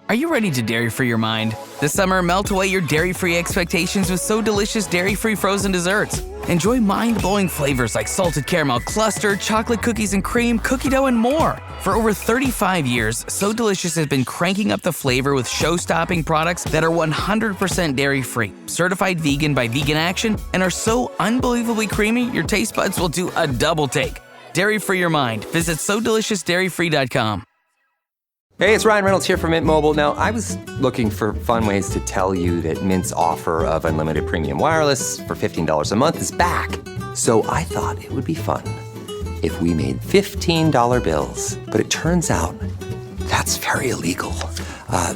Are you ready to dairy-free your mind? This summer, melt away your dairy-free expectations with So Delicious dairy-free frozen desserts. Enjoy mind-blowing flavors like salted caramel cluster, chocolate cookies and cream, cookie dough, and more. For over 35 years, So Delicious has been cranking up the flavor with show-stopping products that are 100% dairy-free, certified vegan by Vegan Action, and are so unbelievably creamy, your taste buds will do a double take. Dairy-free your mind. Visit SoDeliciousDairyFree.com. Hey, it's Ryan Reynolds here from Mint Mobile. Now, I was looking for fun ways to tell you that Mint's offer of unlimited premium wireless for $15 a month is back. So I thought it would be fun if we made $15 bills. But it turns out that's very illegal.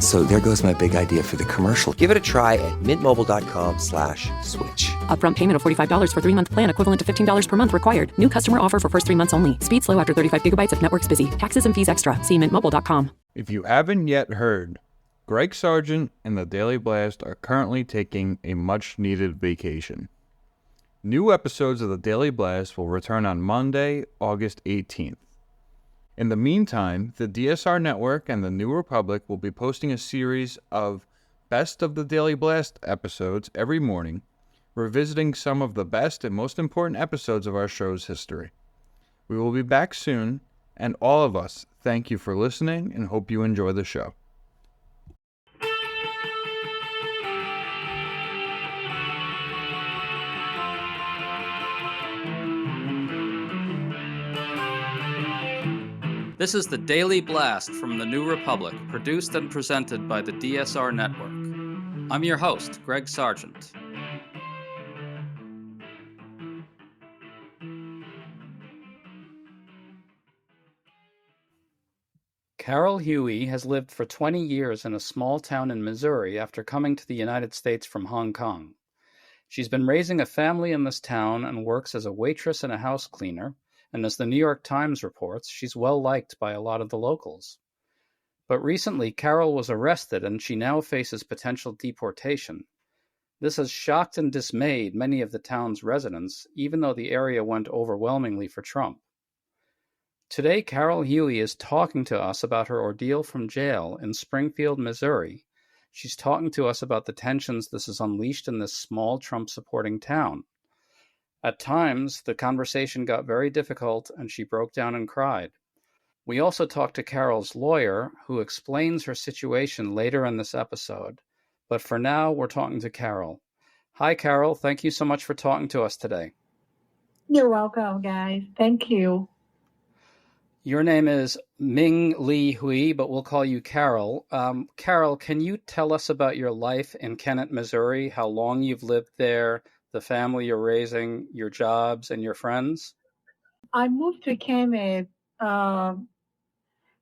So there goes my big idea for the commercial. Give it a try at mintmobile.com/switch. Upfront payment of $45 for 3-month plan, equivalent to $15 per month required. New customer offer for first 3 months only. Speed slow after 35 gigabytes if network's busy. Taxes and fees extra. See mintmobile.com. If you haven't yet heard, Greg Sargent and the Daily Blast are currently taking a much-needed vacation. New episodes of the Daily Blast will return on Monday, August 18th. In the meantime, the DSR Network and the New Republic will be posting a series of Best of the Daily Blast episodes every morning, revisiting some of the best and most important episodes of our show's history. We will be back soon, and all of us thank you for listening and hope you enjoy the show. This is the Daily Blast from the New Republic, produced and presented by the DSR Network. I'm your host, Greg Sargent. Carol Huey has lived for 20 years in a small town in Missouri after coming to the United States from Hong Kong. She's been raising a family in this town and works as a waitress and a house cleaner, and as the New York Times reports, she's well liked by a lot of the locals. But recently, Carol was arrested and she now faces potential deportation. This has shocked and dismayed many of the town's residents, even though the area went overwhelmingly for Trump. Today, Carol Huey is talking to us about her ordeal from jail in Springfield, Missouri. She's talking to us about the tensions this has unleashed in this small Trump-supporting town. At times, the conversation got very difficult and she broke down and cried. We also talked to Carol's lawyer, who explains her situation later in this episode. But for now, we're talking to Carol. Hi, Carol. Thank you so much for talking to us today. You're welcome, guys. Thank you. Your name is Ming Lee Hui, but we'll call you Carol. Carol, can you tell us about your life in Kennett, Missouri, how long you've lived there, the family you're raising, your jobs, and your friends? I moved to Kennett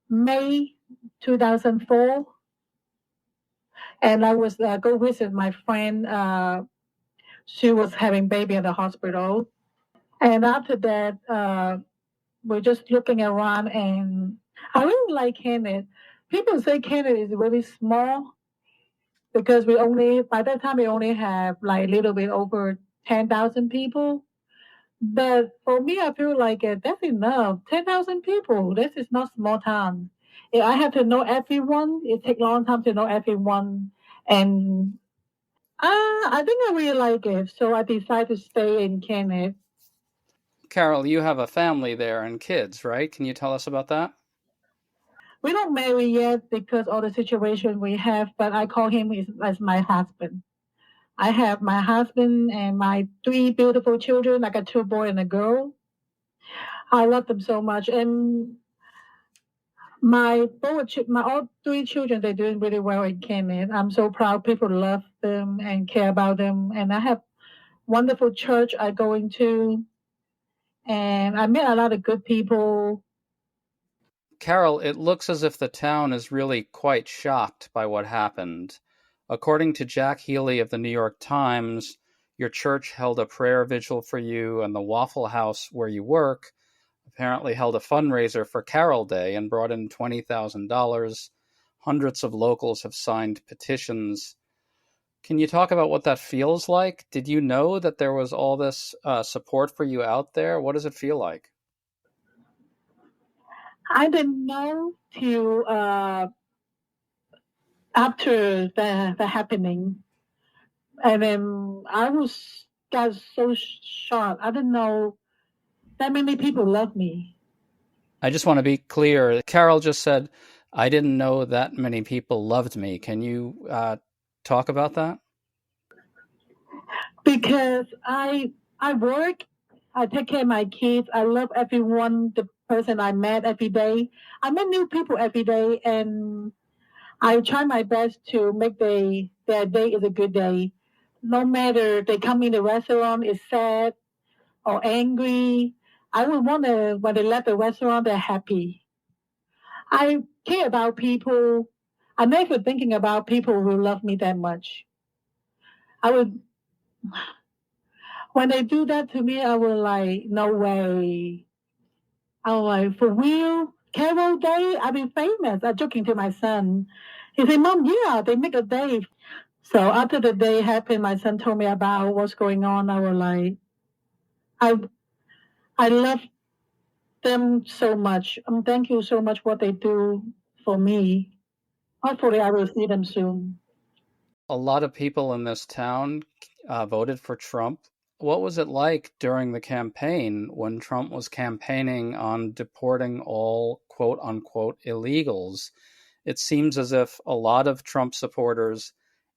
May 2004, and I was go visit my friend. She was having baby in the hospital, and after that, we're just looking around, and I really like Kennett. People say Kennett is really small because by that time we only have like a little bit over 10,000 people. But for me, I feel like that's enough. 10,000 people. This is not small town. I have to know everyone. It takes a long time to know everyone. And I think I really like it. So I decided to stay in Kennett. Carol, you have a family there and kids, right? Can you tell us about that? We don't marry yet because of the situation we have, but I call him as my husband. I have my husband and my 3 beautiful children. I got 2 boys and a girl. I love them so much. And my all 3 children, they're doing really well in Kennett. I'm so proud. People love them and care about them. And I have wonderful church I go into. And I met a lot of good people. Carol, it looks as if the town is really quite shocked by what happened. According to Jack Healy of the New York Times, your church held a prayer vigil for you, and the Waffle House where you work apparently held a fundraiser for Carol Day and brought in $20,000. Hundreds of locals have signed petitions. Can you talk about what that feels like? Did you know that there was all this support for you out there? What does it feel like? I didn't know till after the happening. And then got so shocked. I didn't know that many people love me. I just want to be clear. Carol just said, I didn't know that many people loved me. Can you talk about that? Because I work, I take care of my kids. I love everyone, the person I met every day. I met new people every day, and I try my best to make their day is a good day. No matter they come in the restaurant is sad or angry, I would want to, when they left the restaurant, they're happy. I care about people. I'm never thinking about people who love me that much. When they do that to me, I was like, no way. I was like, for real? Carol Day? I'll be famous. I'm joking to my son. He said, Mom, yeah, they make a day. So after the day happened, my son told me about what's going on. I was like, I love them so much. Thank you so much for what they do for me. Hopefully I will see them soon. A lot of people in this town voted for Trump. What was it like during the campaign when Trump was campaigning on deporting all quote unquote illegals? It seems as if a lot of Trump supporters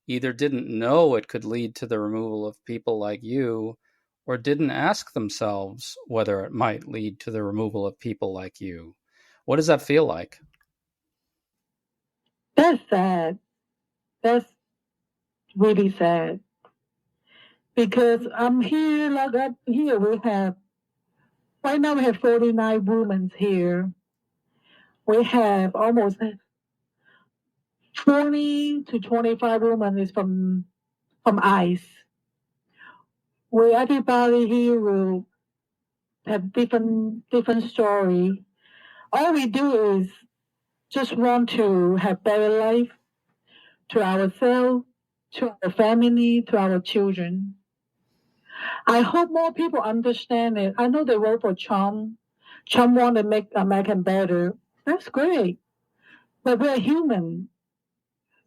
either didn't know it could lead to the removal of people like you, or didn't ask themselves whether it might lead to the removal of people like you. What does that feel like? That's sad. That's really sad. Because I'm here, like up here, right now we have 49 women here. We have almost 20 to 25 women is from ICE. Where everybody here will have different story. All we do is just want to have better life to ourselves, to our family, to our children. I hope more people understand it. I know they vote for Trump. Trump want to make America better. That's great. But we're human.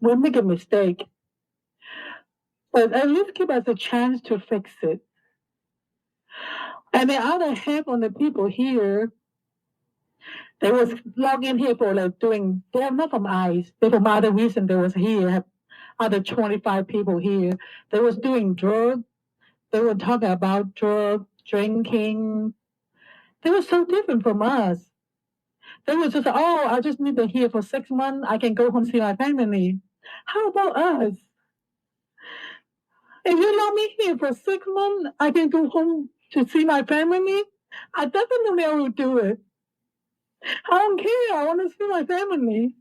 We make a mistake. But at least give us a chance to fix it. And the other half of the people here, they was logging here for they're not from ICE. They're from other reason they was here, have other 25 people here. They was doing drugs. They were talking about drugs, drinking. They were so different from us. They were just, I just need to here for 6 months. I can go home see my family. How about us? If you let me here for 6 months, I can go home to see my family. I definitely will do it. I don't care. I want to see my family.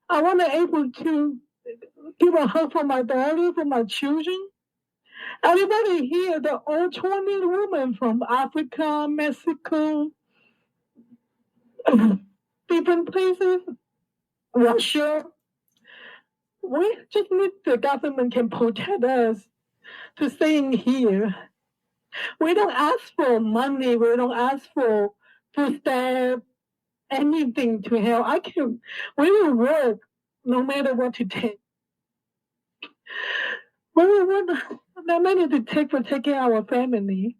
I want to be able to give a hug for my daughter, for my children. Everybody here, they're all 20 women from Africa, Mexico, different places, Russia. We just need the government can protect us to staying here. We don't ask for money. We don't ask for food stamp, anything to help. We will work no matter what to take. We will work no matter to take for taking our family.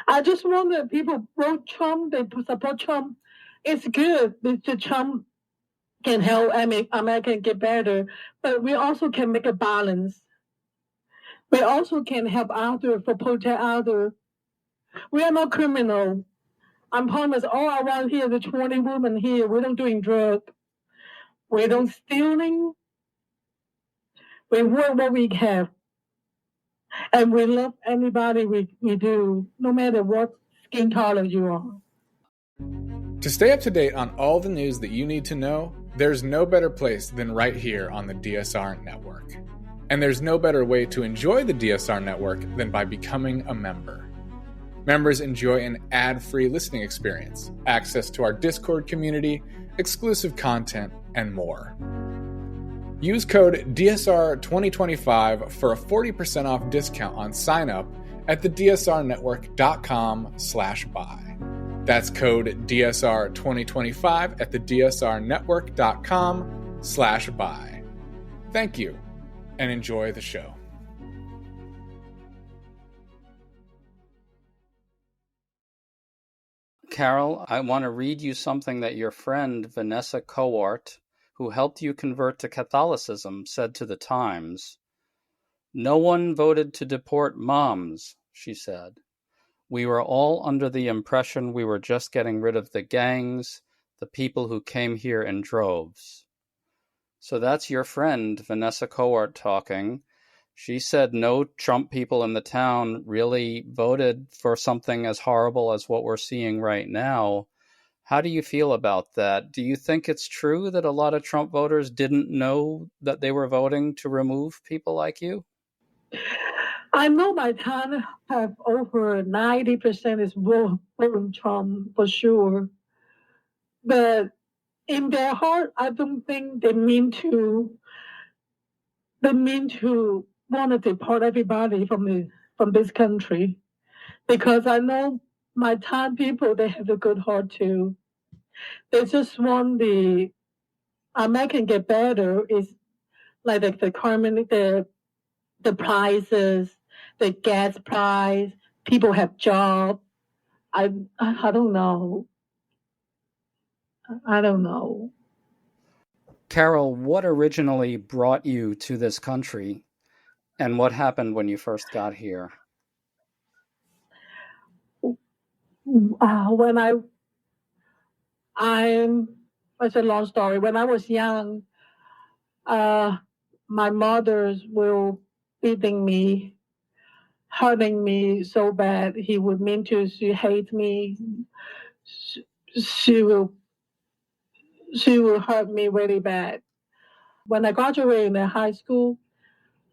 I just want that people vote Trump, they support Trump. It's good that Trump can help America get better, but we also can make a balance. We also can help others, for protect others. We are not criminal. I promise all around here, the 20 women here, we don't doing drugs. We don't stealing. We work what we have. And we love anybody we do, no matter what skin color you are. To stay up to date on all the news that you need to know, there's no better place than right here on the DSR Network. And there's no better way to enjoy the DSR Network than by becoming a member. Members enjoy an ad-free listening experience, access to our Discord community, exclusive content, and more. Use code DSR2025 for a 40% off discount on sign-up at thedsrnetwork.com/buy. That's code DSR2025 at thedsrnetwork.com/buy. Thank you, and enjoy the show. Carol, I want to read you something that your friend Vanessa Cowart, who helped you convert to Catholicism, said to the Times. "No one voted to deport moms," she said. "We were all under the impression we were just getting rid of the gangs, the people who came here in droves." So that's your friend Vanessa Cowart talking. She said no Trump people in the town really voted for something as horrible as what we're seeing right now. How do you feel about that? Do you think it's true that a lot of Trump voters didn't know that they were voting to remove people like you? I know my town have over 90% is voting Trump for sure. But in their heart, I don't think they mean to want to deport everybody from this country. Because I know my town people, they have a good heart too. They just want the American get better. Is like the economy, the prices, the gas price, people have jobs. I don't know. I don't know. Carol, what originally brought you to this country, and what happened when you first got here? When it's a long story. When I was young, my mother's will beating me, hurting me so bad. He would mean to. She hates me. She will hurt me really bad. When I graduated in high school,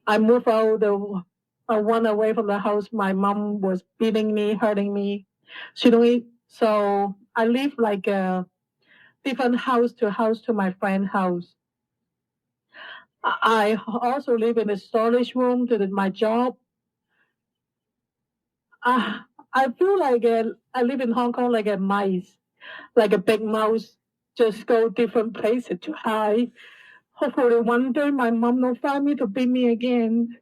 I moved out. I went away from the house. My mom was beating me, hurting me. So I lived like a different house to my friend's house. I also live in a storage room to my job. I feel like I live in Hong Kong like a mice, like a big mouse, just go different places to hide. Hopefully one day my mom will find me to beat me again.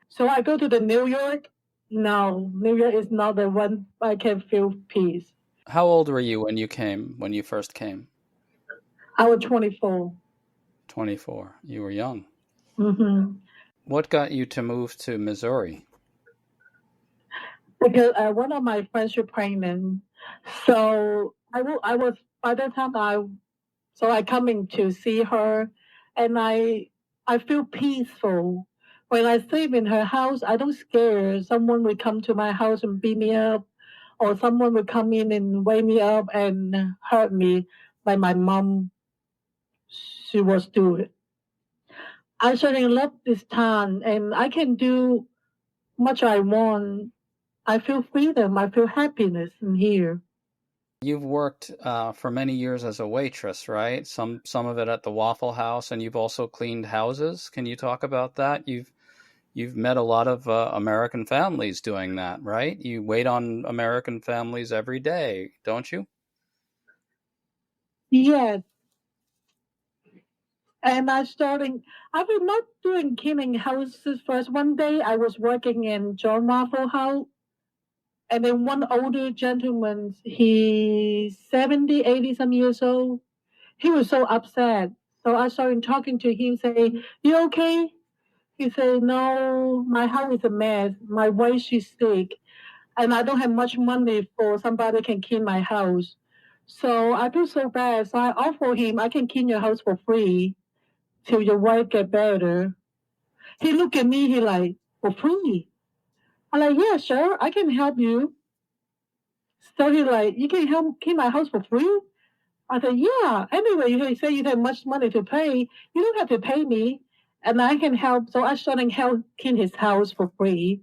So I go to the New York. No, New York is not the one I can feel peace. How old were you when you first came? I was 24. 24. You were young. Mm-hmm. What got you to move to Missouri? Because one of my friends was pregnant. So I was, by that time, I coming to see her, and I feel peaceful. When I sleep in her house, I don't scare someone will come to my house and beat me up, or someone will come in and wake me up and hurt me like my mom, she was doing. I certainly love this town, and I can do much I want. I feel freedom. I feel happiness in here. You've worked for many years as a waitress, right? Some of it at the Waffle House, and you've also cleaned houses. Can you talk about that? You've met a lot of American families doing that, right? You wait on American families every day, don't you? Yes. And I was not doing cleaning houses first. One day I was working in John Waffle House, and then one older gentleman, he's 70, 80 some years old. He was so upset. So I started talking to him, saying, "You okay?" He said, "No, my house is a mess. My wife, she's sick, and I don't have much money for somebody can clean my house. So I feel so bad. So I offer him, I can clean your house for free till your wife get better." He looked at me, he like, "For free?" I'm like, "Yeah, sure, I can help you." So he like, "You can help clean my house for free?" I said, "Yeah. Anyway, you say you have much money to pay. You don't have to pay me, and I can help." So I started help clean his house for free.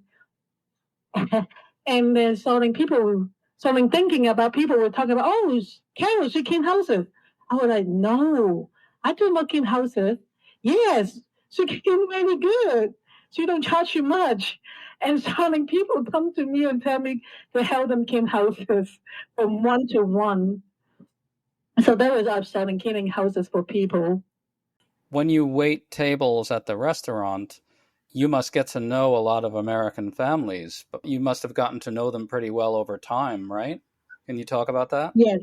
And then starting thinking about people were talking about, "Oh, Carol, she clean houses." I was like, "No, I do not clean houses." "Yes, she clean very good. She don't charge you much." And starting people come to me and tell me to help them clean houses from 1 to 1. So that was I'm starting cleaning houses for people. When you wait tables at the restaurant, you must get to know a lot of American families, but you must have gotten to know them pretty well over time, right? Can you talk about that? Yes.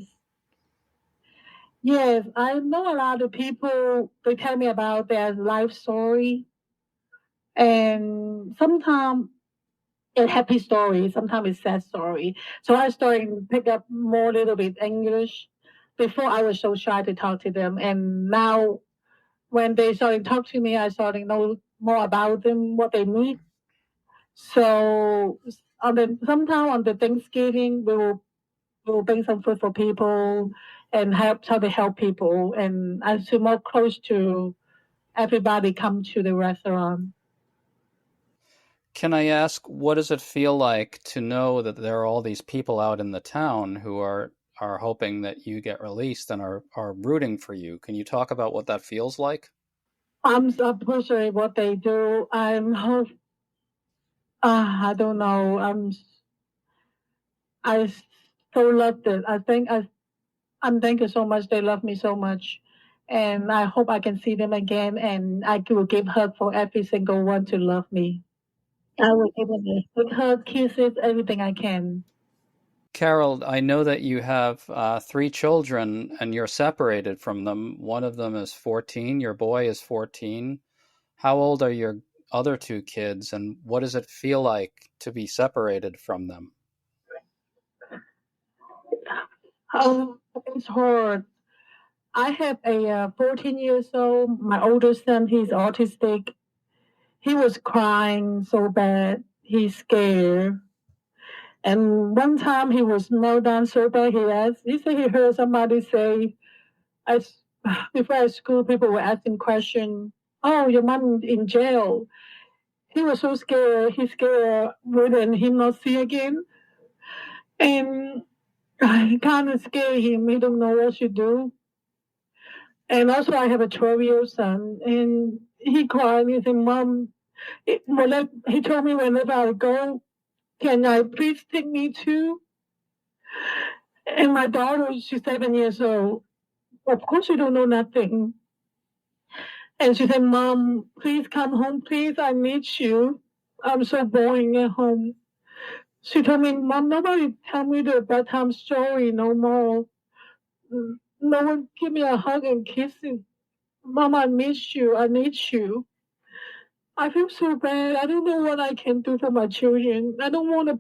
Yes, I know a lot of people, they tell me about their life story. And sometimes it's happy story, sometimes it's sad story. So I started to pick up more little bit English. Before I was so shy to talk to them. And now when they started to talk to me, I started to know more about them, what they need. So sometime on the Thanksgiving, we'll bring some food for people and try to help people. And I feel more close to everybody come to the restaurant. Can I ask, what does it feel like to know that there are all these people out in the town who are hoping that you get released and are rooting for you? Can you talk about what that feels like? I'm so appreciate what they do. I don't know. I so loved it. I'm thank you so much. They love me so much. And I hope I can see them again and I will give hug for every single one to love me. I will give them a big hug, kisses, everything I can. Carol, I know that you have 3 children and you're separated from them. One of them is 14. Your boy is 14. How old are your other 2 kids, and what does it feel like to be separated from them? It's hard. I have a 14 years old. My oldest son, he's autistic. He was crying so bad. He's scared. And one time he was knelt down so bad, he said he heard somebody say, as, before at school, people were asking questions. Oh, your mom in jail. He was so scared. He's scared wouldn't him not see again. And I kind of scared him. He don't know what to do. And also, I have a 12-year-old son, and he cried. He said, "Mom," he told me whenever I go, can I please take me too? And my daughter, she's 7 years old. Of course, she don't know nothing. And she said, "Mom, please come home, please. I need you. I'm so boring at home." She told me, "Mom, nobody tell me the bedtime story no more. No one give me a hug and kiss me. Mom, I miss you. I need you." I feel so bad. I don't know what I can do for my children. I don't want to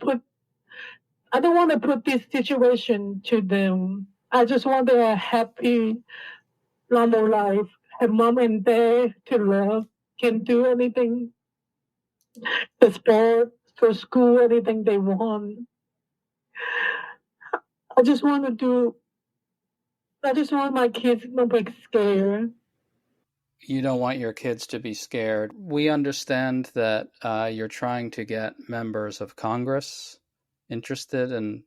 put this situation to them. I just want their happy, normal life. Have mom and dad to love, can do anything, the sport, for school, anything they want. I just want to do, I just want my kids not be scared. You don't want your kids to be scared. We understand that you're trying to get members of Congress interested in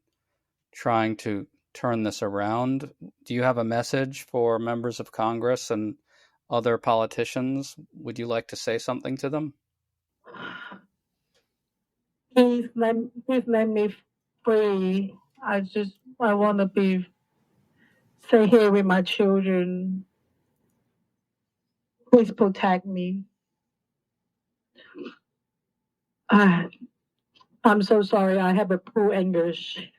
trying to turn this around. Do you have a message for members of Congress and other politicians? Would you like to say something to them? Please let me free. I want to stay here with my children. Please protect me. I'm so sorry. I have a poor English.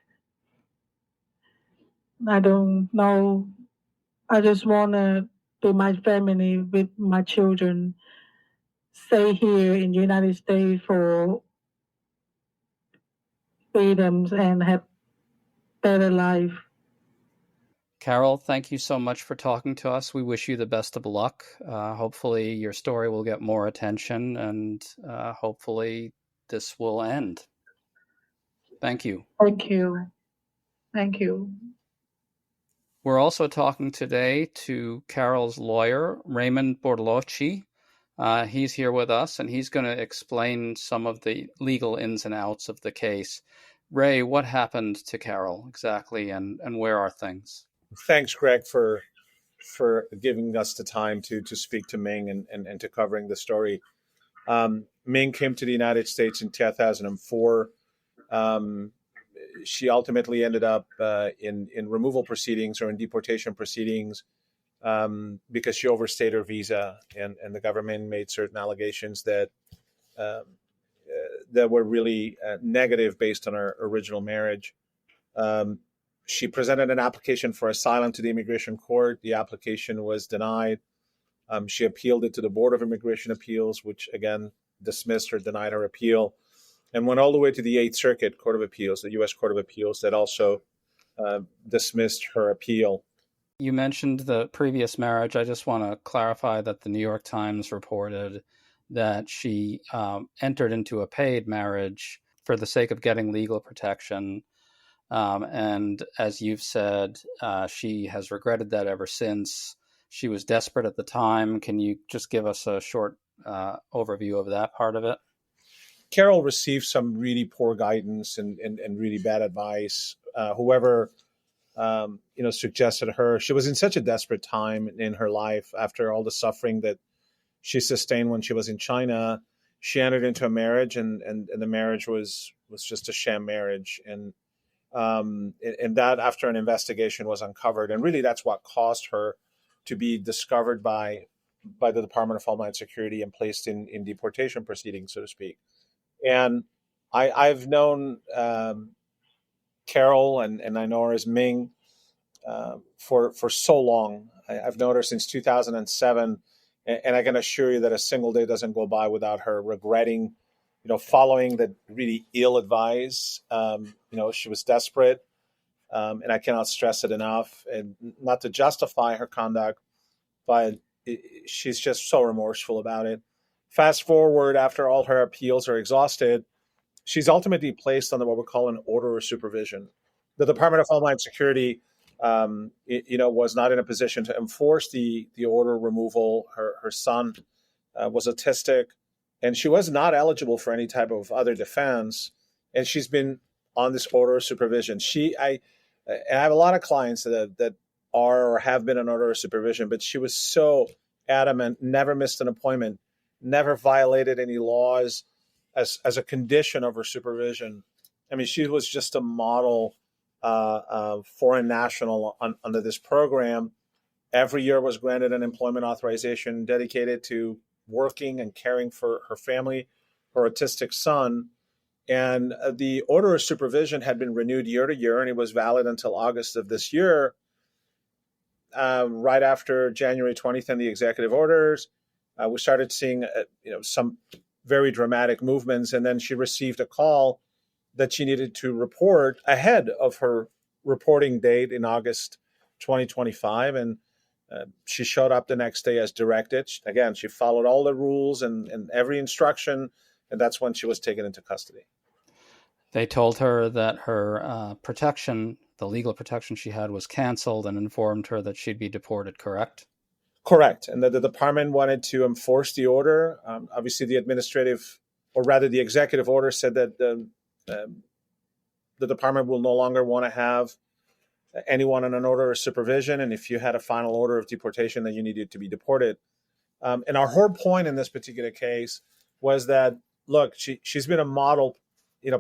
I don't know. I just want to be my family with my children. Stay here in the United States for freedoms and have better life. Carol, thank you so much for talking to us. We wish you the best of luck. Hopefully your story will get more attention and hopefully this will end. Thank you. Thank you. Thank you. We're also talking today to Carol's lawyer, Raymond Bortolocci. He's here with us, and he's going to explain some of the legal ins and outs of the case. Ray, what happened to Carol exactly, and where are things? Thanks, Greg, for giving us the time to speak to Ming and to covering the story. Ming came to the United States in 2004. She ultimately ended up in removal proceedings or in deportation proceedings because she overstayed her visa, and the government made certain allegations that that were really negative based on her original marriage. She presented an application for asylum to the immigration court. The application was denied. She appealed it to the Board of Immigration Appeals, which again dismissed or denied her appeal, and went all the way to the Eighth Circuit Court of Appeals, the U.S. Court of Appeals, that also dismissed her appeal. You mentioned the previous marriage. I just want to clarify that the New York Times reported that she entered into a paid marriage for the sake of getting legal protection. And as you've said, she has regretted that ever since. She was desperate at the time. Can you just give us a short overview of that part of it? Carol received some really poor guidance and really bad advice. Whoever suggested her, she was in such a desperate time in her life after all the suffering that she sustained when she was in China. She entered into a marriage, and the marriage was just a sham marriage. And that, after an investigation was uncovered, and really that's what caused her to be discovered by the Department of Homeland Security and placed in deportation proceedings, so to speak. And I've known Carol, and I know her as Ming for so long. I've known her since 2007, and I can assure you that a single day doesn't go by without her regretting, following the really ill advice. She was desperate, and I cannot stress it enough. And not to justify her conduct, but she's just so remorseful about it. Fast forward, after all her appeals are exhausted, she's ultimately placed under what we call an order of supervision. The Department of Homeland Security, was not in a position to enforce the order removal. Her son was autistic, and she was not eligible for any type of other defense. And she's been on this order of supervision. I have a lot of clients that are or have been on order of supervision, but she was so adamant, never missed an appointment, never violated any laws as a condition of her supervision. I mean, she was just a model foreign national under this program. Every year was granted an employment authorization dedicated to working and caring for her family, her autistic son. And the order of supervision had been renewed year to year, and it was valid until August of this year. Right after January 20th and the executive orders, we started seeing some very dramatic movements. And then she received a call that she needed to report ahead of her reporting date in August 2025. And she showed up the next day as directed. Again, she followed all the rules and every instruction, and that's when she was taken into custody. They told her that her protection, the legal protection she had, was canceled, and informed her that she'd be deported, correct? Correct. And that the department wanted to enforce the order. Obviously, the executive order said that the department will no longer want to have anyone on an order of supervision. And if you had a final order of deportation, then you needed to be deported. And our whole point in this particular case was that, look, she's been a model,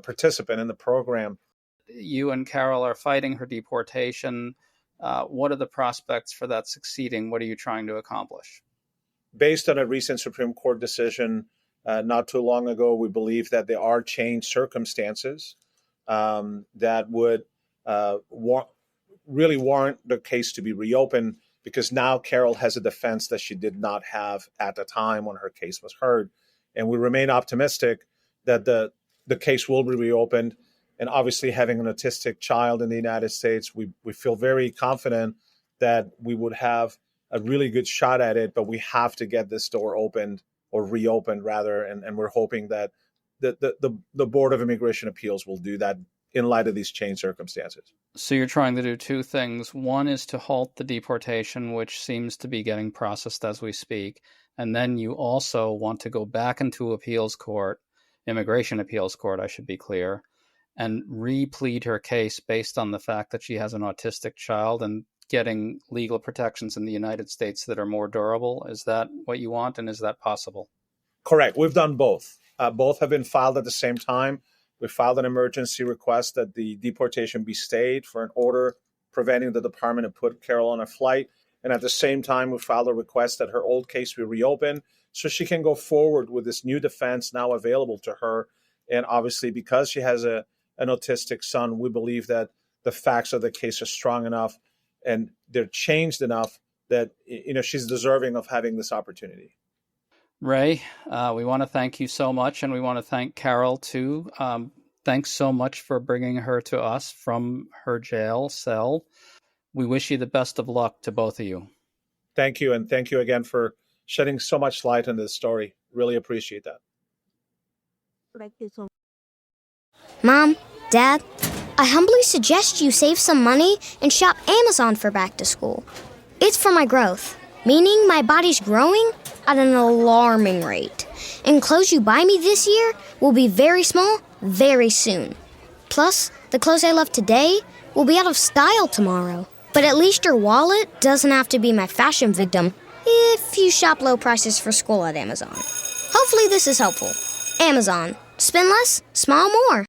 participant in the program. You and Carol are fighting her deportation. What are the prospects for that succeeding? What are you trying to accomplish? Based on a recent Supreme Court decision not too long ago, we believe that there are changed circumstances that would really warrant the case to be reopened, because now Carol has a defense that she did not have at the time when her case was heard. And we remain optimistic that the case will be reopened. And obviously, having an autistic child in the United States, we feel very confident that we would have a really good shot at it, but we have to get this door opened, or reopened rather, and we're hoping that the Board of Immigration Appeals will do that in light of these changed circumstances. So you're trying to do two things. One is to halt the deportation, which seems to be getting processed as we speak. And then you also want to go back into appeals court, immigration appeals court, I should be clear, and replead her case based on the fact that she has an autistic child and getting legal protections in the United States that are more durable. Is that what you want, and is that possible? Correct. We've done both. Both have been filed at the same time. We filed an emergency request that the deportation be stayed for an order preventing the department to put Carol on a flight. And at the same time, we filed a request that her old case be reopened so she can go forward with this new defense now available to her. And obviously, because she has an autistic son, we believe that the facts of the case are strong enough and they're changed enough that, you know, she's deserving of having this opportunity. Ray, we want to thank you so much, and we want to thank Carol too. Thanks so much for bringing her to us from her jail cell. We wish you the best of luck to both of you. Thank you, and thank you again for shedding so much light on this story. Really appreciate that. Mom, Dad, I humbly suggest you save some money and shop Amazon for back to school. It's for my growth, meaning my body's growing at an alarming rate. And clothes you buy me this year will be very small very soon. Plus, the clothes I love today will be out of style tomorrow. But at least your wallet doesn't have to be my fashion victim if you shop low prices for school at Amazon. Hopefully this is helpful. Amazon. Spend less, smile more.